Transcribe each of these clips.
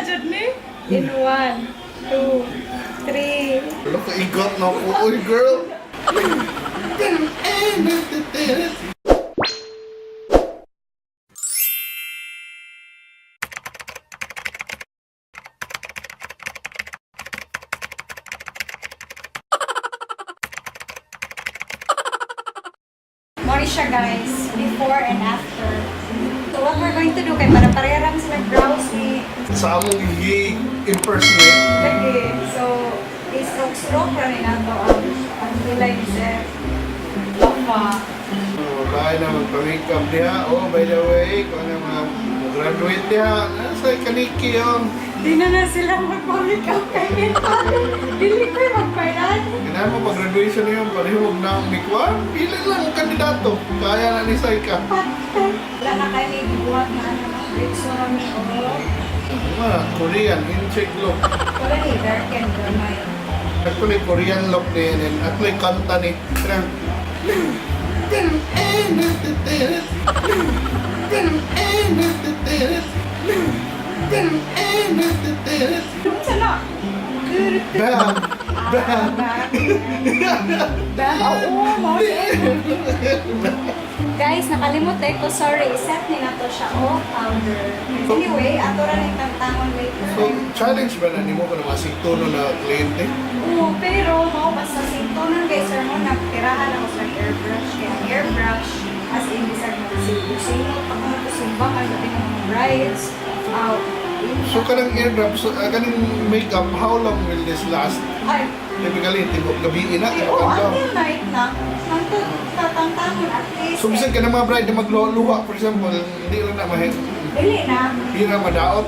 dyan ni. In 1, 2, 3. Wala ka igot na ako, oy girl. Mori siya guys, before and after. So what we're going to do kay para pareharan sila browse ni Sa among impersonate. lagi. So isok-stroke ra ni nato ang tulay ni Sir. Lama. Dahil na magpa-makeup diha. Oh, by the way, kung ano mga graduate diha, nasa Cykaniki yung. Di na sila magpa-makeup kay kita. Dili ko magpailan. Kailangan mo pag-graduation na yun, palihog na ang mikwa. Pili lang ang kandidato. Kaya na ni Cyka. Wala na kayo may gibuhat na ano ng Ritso rami o. Mga Korean, in-check look. Wala ni Darken gamay. Actually, Korean look din. And actually, kanta ni. Ano sana? Bam! Bam! Bam! Oo, mo Guys, nakalimot eh ko. Sorry, set ni na to siya. Oh, powder. Anyway, ato ra na itantangon later. So, challenge ba na ni mo ka na masingtono na kliyente? Oo, pero mo basta sintonan guys, sir mo, nagtirahan ako sa airbrush. Kaya ang airbrush, as in, bisag mag-sino, pag mo ito simbang, ang gabi ng mga brides, So, kanang airdrop, so, kanang makeup, how long will this last? ay, Typically, tibok gabi na. oo, until night na, tatangtangon at least. So, bisan ka ng mga bride na magluha, for example, hindi lang na mahit. Dili na. Hindi na madaot.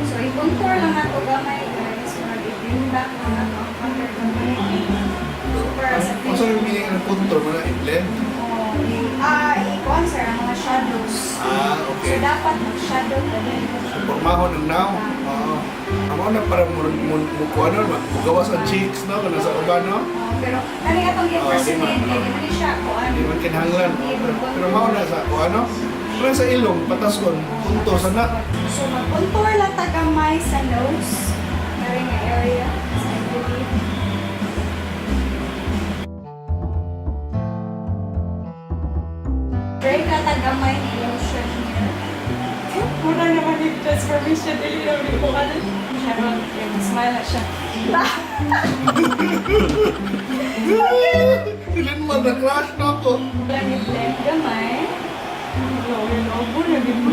So, i-contour lang nato gamay guys. Mag-i-bring back lang nato ang color gamay. Super sa Masa yung meaning ng contour mo na i-blend? I-contour ang mga shadows. So, Okay. dapat mag-shadow ka din. Pagmahon ng now. Oo. Amo na parang mukha na, magawas ang cheeks, no? Kung nasa uban, no? Pero, nani nga itong impersonate, di man. kaya di siya kuan. Hindi man kinahanglan. Pero mao na sa kung ano? Pero sa ilong, pataskon, punto, sana. So, mag-contour lang tagamay sa nose. Nari nga area. Sa believe. Break ka tagamay ni lotion here. Muna naman yung transformation. Dili na rin ko ka din. Siya ron. Smile na siya. Ilan man, na-crash na ako. Lang i-blend gamay. Lobo na din mo.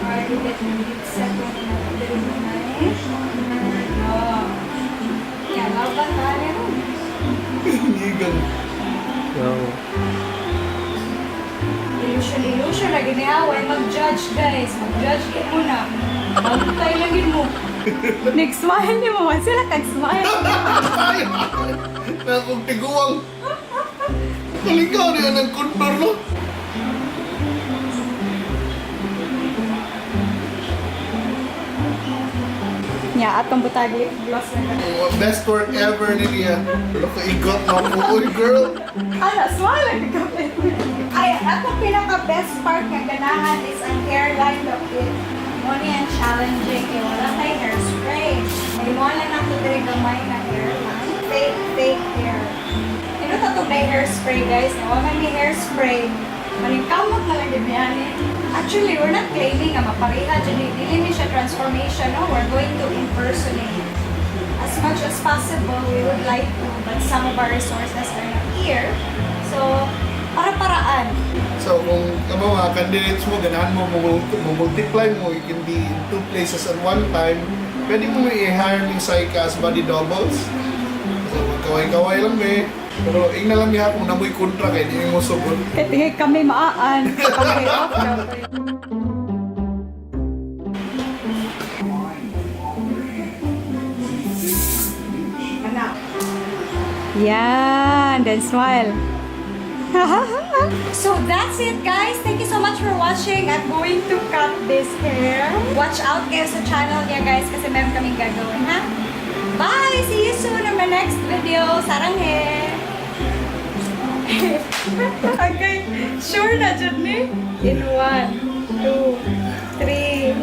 Alright, you get your lip set lang na dili gamay. Yan, laban tayo. Hinigang. Illusion na giniaway. Mag-judge guys. Mag-judge kayo muna. Magtay lang yun mo. Nag-smile ni mo. Sila kag-smile. Ay! Nakong tiguang. Kaligaw niya ng contour, no? Nya, atong butag lip gloss na Best work ever ni Nia. Wala ka igot na ako, oy girl. Ano, smile lang kapit. Ay, ako pinaka-best part ng ganahan is ang hairline of it. Muna yan challenging. Kaya wala tayo hairspray. Ay, wala na ito diri gamay na hairline. Fake hair. Ito to may hairspray guys. Wala may hairspray. Maningkamot na lang din yan eh. Actually, we're not claiming na mapareha dyan. Hindi siya transformation, no? We're going to impersonate. As much as possible, we would like to, but some of our resources are not here. So, para-paraan. So kung mga candidates mo, ganahan mo, multiply mo, you can be in 2 places at one time. Pwede mo i-hire ni Cyka as body doubles. So magkaway-kaway lang eh. Pero ingna lang niya kung namoy kontra kaya di mo subod. Kaya tingin kami maaan. Kami off. Yan, then smile. So that's it guys. Thank you so much for watching. I'm going to cut this hair. Watch out kayo sa channel niya guys kasi meron kaming gagawin ha. Bye! See you soon in my next video. Sarang hair! Okay, sure na dyan ni. In 1, 2, 3.